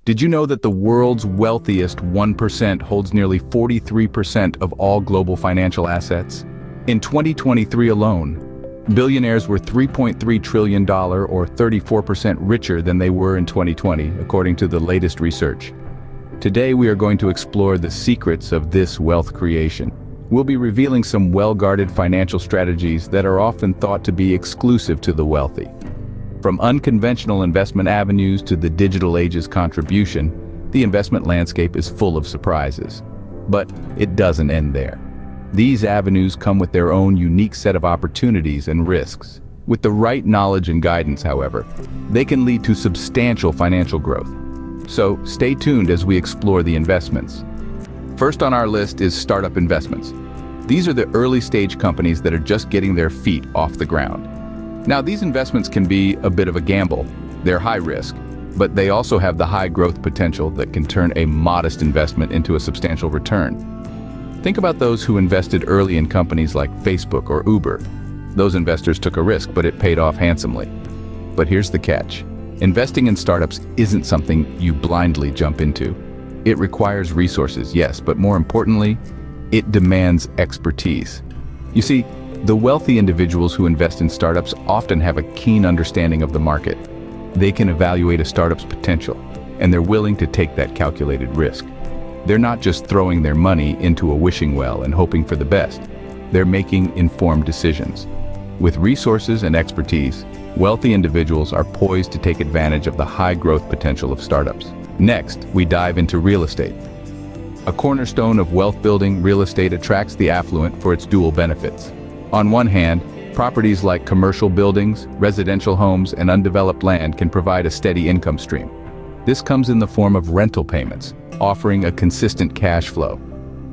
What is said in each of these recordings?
Did you know that the world's wealthiest 1% holds nearly 43% of all global financial assets? In 2023 alone, billionaires were $3.3 trillion or 34% richer than they were in 2020, according to the latest research. Today we are going to explore the secrets of this wealth creation. We'll be revealing some well-guarded financial strategies that are often thought to be exclusive to the wealthy. From unconventional investment avenues to the digital age's contribution, the investment landscape is full of surprises. But it doesn't end there. These avenues come with their own unique set of opportunities and risks. With the right knowledge and guidance, however, they can lead to substantial financial growth. So stay tuned as we explore the investments. First on our list is startup investments. These are the early-stage companies that are just getting their feet off the ground. Now, these investments can be a bit of a gamble. They're high risk, but they also have the high growth potential that can turn a modest investment into a substantial return. Think about those who invested early in companies like Facebook or Uber. Those investors took a risk, but it paid off handsomely. But here's the catch. Investing in startups isn't something you blindly jump into. It requires resources, yes, but more importantly, it demands expertise. You see, the wealthy individuals who invest in startups often have a keen understanding of the market. They can evaluate a startup's potential, and they're willing to take that calculated risk. They're not just throwing their money into a wishing well and hoping for the best. They're making informed decisions. With resources and expertise, wealthy individuals are poised to take advantage of the high growth potential of startups. Next, we dive into real estate. A cornerstone of wealth building, real estate attracts the affluent for its dual benefits. On one hand, properties like commercial buildings, residential homes, and undeveloped land can provide a steady income stream. This comes in the form of rental payments, offering a consistent cash flow.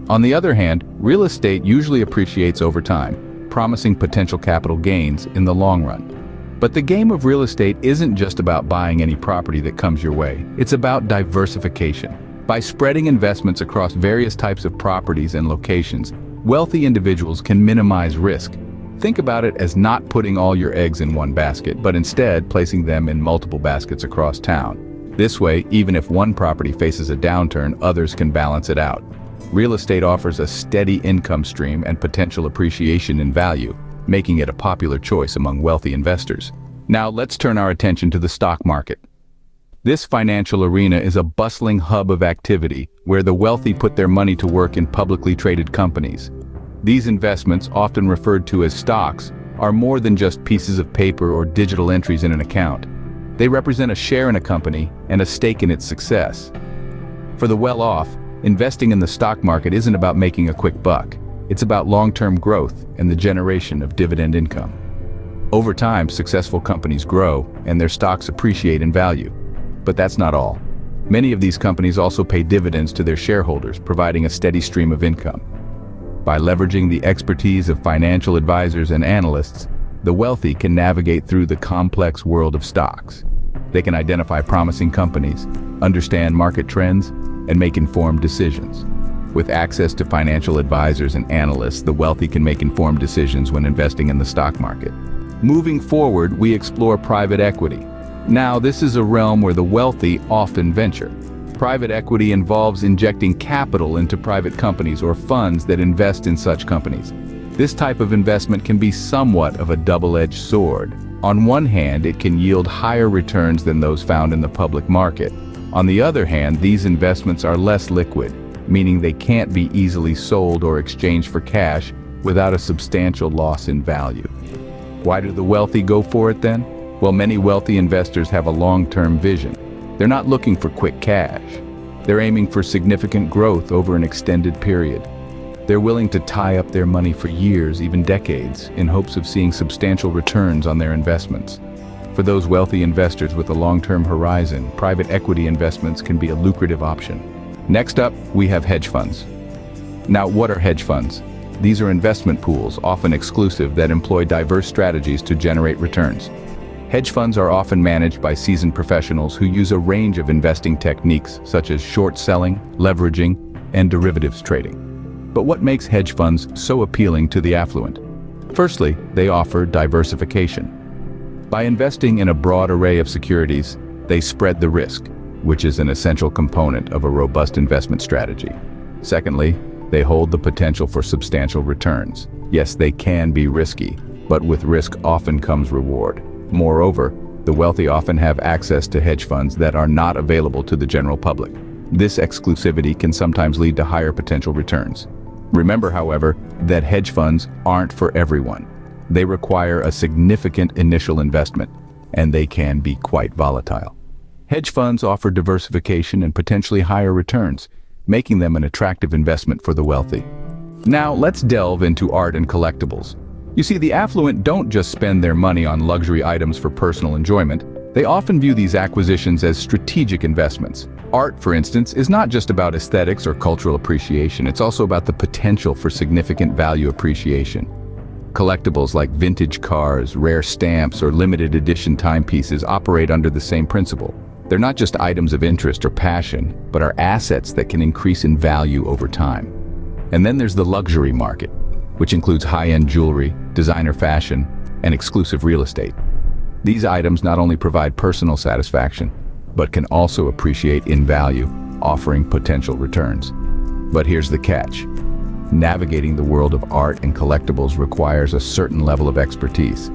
On the other hand, real estate usually appreciates over time, promising potential capital gains in the long run. But the game of real estate isn't just about buying any property that comes your way. It's about diversification. By spreading investments across various types of properties and locations, wealthy individuals can minimize risk. Think about it as not putting all your eggs in one basket, but instead placing them in multiple baskets across town. This way, even if one property faces a downturn, others can balance it out. Real estate offers a steady income stream and potential appreciation in value, making it a popular choice among wealthy investors. Now let's turn our attention to the stock market. This financial arena is a bustling hub of activity where the wealthy put their money to work in publicly traded companies. These investments, often referred to as stocks, are more than just pieces of paper or digital entries in an account. They represent a share in a company and a stake in its success. For the well-off, investing in the stock market isn't about making a quick buck. It's about long-term growth and the generation of dividend income. Over time, successful companies grow and their stocks appreciate in value. But that's not all. Many of these companies also pay dividends to their shareholders, providing a steady stream of income. By leveraging the expertise of financial advisors and analysts, the wealthy can navigate through the complex world of stocks. They can identify promising companies, understand market trends, and make informed decisions. With access to financial advisors and analysts, the wealthy can make informed decisions when investing in the stock market. Moving forward, we explore private equity. Now, this is a realm where the wealthy often venture. Private equity involves injecting capital into private companies or funds that invest in such companies. This type of investment can be somewhat of a double-edged sword. On one hand, it can yield higher returns than those found in the public market. On the other hand, these investments are less liquid, meaning they can't be easily sold or exchanged for cash without a substantial loss in value. Why do the wealthy go for it then? Well, many wealthy investors have a long-term vision. They're not looking for quick cash. They're aiming for significant growth over an extended period. They're willing to tie up their money for years, even decades, in hopes of seeing substantial returns on their investments. For those wealthy investors with a long-term horizon, private equity investments can be a lucrative option. Next up, we have hedge funds. Now, what are hedge funds? These are investment pools, often exclusive, that employ diverse strategies to generate returns. Hedge funds are often managed by seasoned professionals who use a range of investing techniques such as short selling, leveraging, and derivatives trading. But what makes hedge funds so appealing to the affluent? Firstly, they offer diversification. By investing in a broad array of securities, they spread the risk. which is an essential component of a robust investment strategy. Secondly, they hold the potential for substantial returns. Yes, they can be risky, but with risk often comes reward. Moreover, the wealthy often have access to hedge funds that are not available to the general public. This exclusivity can sometimes lead to higher potential returns. Remember, however, that hedge funds aren't for everyone. They require a significant initial investment, and they can be quite volatile. Hedge funds offer diversification and potentially higher returns, making them an attractive investment for the wealthy. Now, let's delve into art and collectibles. You see, the affluent don't just spend their money on luxury items for personal enjoyment. They often view these acquisitions as strategic investments. Art, for instance, is not just about aesthetics or cultural appreciation. It's also about the potential for significant value appreciation. Collectibles like vintage cars, rare stamps, or limited edition timepieces operate under the same principle. They're not just items of interest or passion, but are assets that can increase in value over time. And then there's the luxury market, which includes high-end jewelry, designer fashion, and exclusive real estate. These items not only provide personal satisfaction, but can also appreciate in value, offering potential returns. But here's the catch. Navigating the world of art and collectibles requires a certain level of expertise.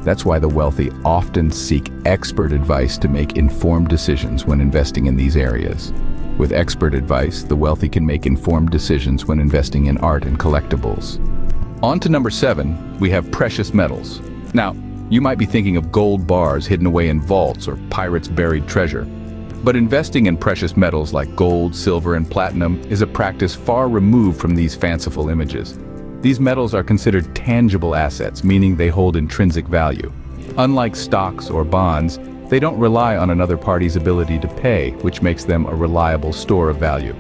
That's why the wealthy often seek expert advice to make informed decisions when investing in these areas. With expert advice, the wealthy can make informed decisions when investing in art and collectibles. On to number 7, we have precious metals. Now, you might be thinking of gold bars hidden away in vaults or pirates' buried treasure. But investing in precious metals like gold, silver, and platinum is a practice far removed from these fanciful images. These metals are considered tangible assets, meaning they hold intrinsic value. Unlike stocks or bonds, they don't rely on another party's ability to pay, which makes them a reliable store of value.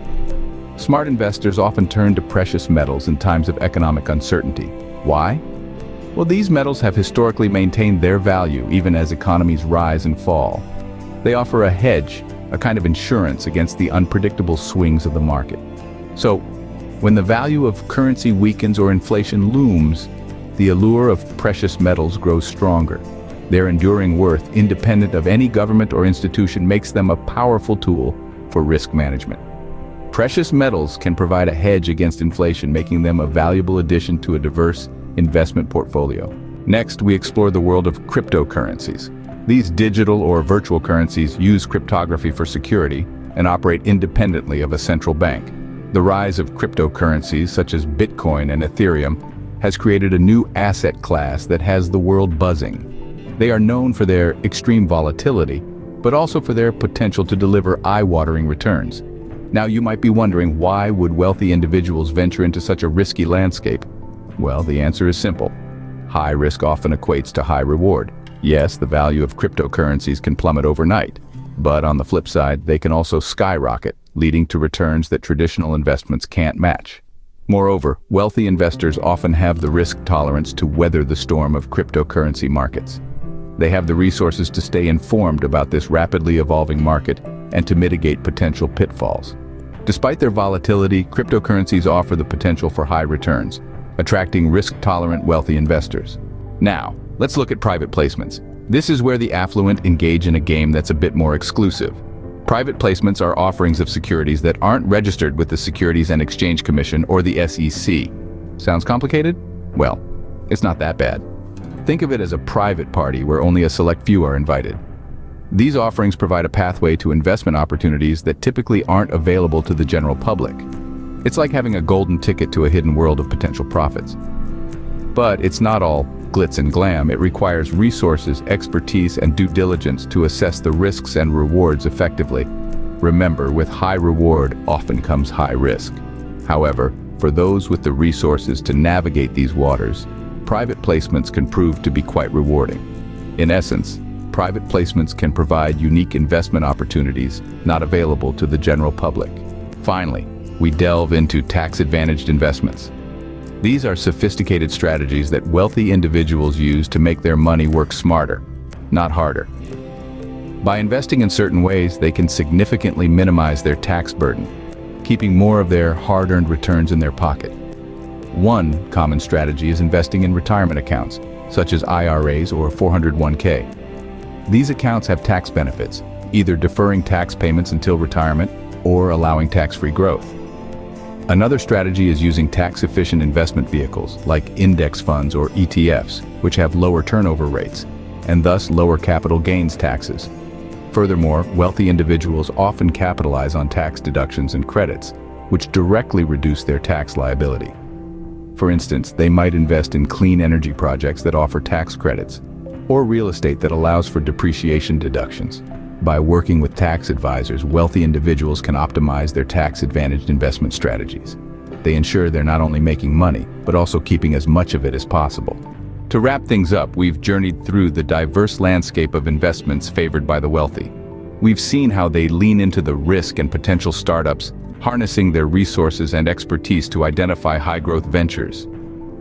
Smart investors often turn to precious metals in times of economic uncertainty. Why? Well, these metals have historically maintained their value even as economies rise and fall. They offer a hedge, a kind of insurance against the unpredictable swings of the market. So, when the value of currency weakens or inflation looms, the allure of precious metals grows stronger. Their enduring worth, independent of any government or institution, makes them a powerful tool for risk management. Precious metals can provide a hedge against inflation, making them a valuable addition to a diverse investment portfolio. Next, we explore the world of cryptocurrencies. These digital or virtual currencies use cryptography for security and operate independently of a central bank. The rise of cryptocurrencies such as Bitcoin and Ethereum has created a new asset class that has the world buzzing. They are known for their extreme volatility, but also for their potential to deliver eye-watering returns. Now you might be wondering, why would wealthy individuals venture into such a risky landscape? Well, the answer is simple. High risk often equates to high reward. Yes, the value of cryptocurrencies can plummet overnight, but on the flip side, they can also skyrocket, leading to returns that traditional investments can't match. Moreover, wealthy investors often have the risk tolerance to weather the storm of cryptocurrency markets. They have the resources to stay informed about this rapidly evolving market and to mitigate potential pitfalls. Despite their volatility, cryptocurrencies offer the potential for high returns, attracting risk-tolerant wealthy investors. Now, let's look at private placements. This is where the affluent engage in a game that's a bit more exclusive. Private placements are offerings of securities that aren't registered with the Securities and Exchange Commission or the SEC. Sounds complicated? Well, it's not that bad. Think of it as a private party where only a select few are invited. These offerings provide a pathway to investment opportunities that typically aren't available to the general public. It's like having a golden ticket to a hidden world of potential profits. But it's not all glitz and glam. It requires resources, expertise, and due diligence to assess the risks and rewards effectively. Remember, with high reward often comes high risk. However, for those with the resources to navigate these waters, private placements can prove to be quite rewarding. In essence, private placements can provide unique investment opportunities not available to the general public. Finally, we delve into tax-advantaged investments. These are sophisticated strategies that wealthy individuals use to make their money work smarter, not harder. By investing in certain ways, they can significantly minimize their tax burden, keeping more of their hard-earned returns in their pocket. One common strategy is investing in retirement accounts, such as IRAs or 401k. These accounts have tax benefits, either deferring tax payments until retirement or allowing tax-free growth. Another strategy is using tax-efficient investment vehicles like index funds or ETFs, which have lower turnover rates and thus lower capital gains taxes. Furthermore, wealthy individuals often capitalize on tax deductions and credits, which directly reduce their tax liability. For instance, they might invest in clean energy projects that offer tax credits, or real estate that allows for depreciation deductions. By working with tax advisors, wealthy individuals can optimize their tax-advantaged investment strategies. They ensure they're not only making money, but also keeping as much of it as possible. To wrap things up, we've journeyed through the diverse landscape of investments favored by the wealthy. We've seen how they lean into the risk and potential startups, harnessing their resources and expertise to identify high-growth ventures.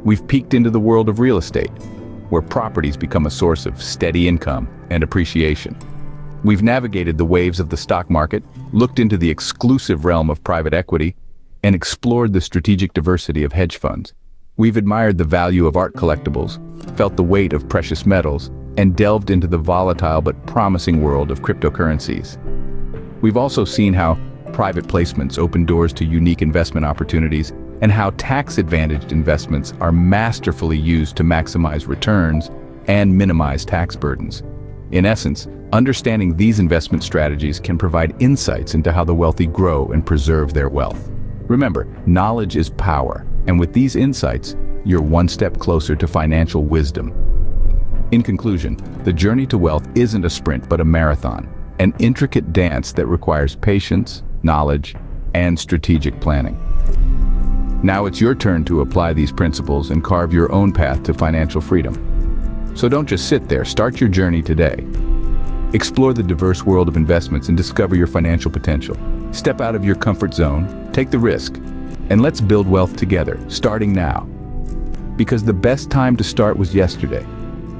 We've peeked into the world of real estate, where properties become a source of steady income and appreciation. We've navigated the waves of the stock market, looked into the exclusive realm of private equity, and explored the strategic diversity of hedge funds. We've admired the value of art collectibles, felt the weight of precious metals, and delved into the volatile but promising world of cryptocurrencies. We've also seen how private placements open doors to unique investment opportunities, and how tax-advantaged investments are masterfully used to maximize returns and minimize tax burdens. In essence, understanding these investment strategies can provide insights into how the wealthy grow and preserve their wealth. Remember, knowledge is power, and with these insights, you're one step closer to financial wisdom. In conclusion, the journey to wealth isn't a sprint but a marathon, an intricate dance that requires patience, knowledge, and strategic planning. Now it's your turn to apply these principles and carve your own path to financial freedom. So don't just sit there, start your journey today. Explore the diverse world of investments and discover your financial potential. Step out of your comfort zone, take the risk, and let's build wealth together, starting now. Because the best time to start was yesterday,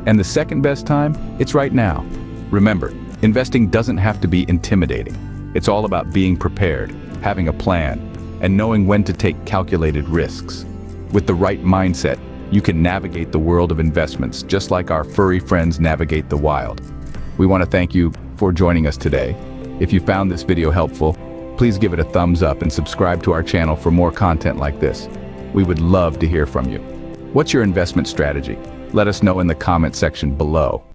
and the second best time, it's right now. Remember, investing doesn't have to be intimidating. It's all about being prepared, having a plan, and knowing when to take calculated risks. With the right mindset, you can navigate the world of investments just like our furry friends navigate the wild. We want to thank you for joining us today. If you found this video helpful, please give it a thumbs up and subscribe to our channel for more content like this. We would love to hear from you. What's your investment strategy? Let us know in the comment section below.